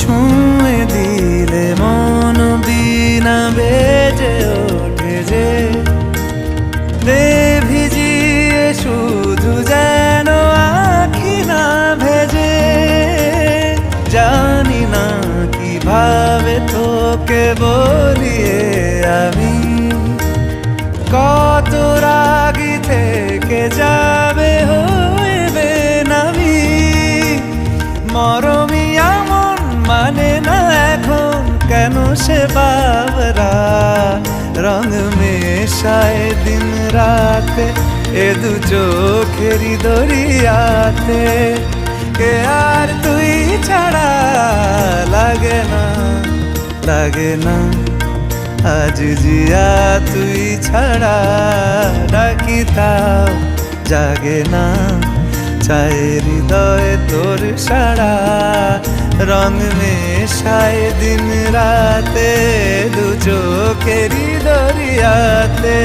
ছুঁয়ে দিলে মন বিনা বেজে ওঠে যে দে ভিজিয়ে শুধু যেন আখি না ভেজে। জানি না কিভাবে তোকে বলিয়ে আমি কত রাগি থেকে যাবে হইবে নামি। মরমি এমন মানে না এখন কেন সে বাবরা রং মেশায় দিন রাতে এ দু চোখেরই দরিয়াতে। কে আর তুই ছাড়া লাগে না লাগে না আজ জিয়া তুই ছাড়া ডাকি তাও জাগে না। চায় হৃদয় তোর সারা রং মেশায় দিন রাতে দু চোখেরই দরিয়াতে।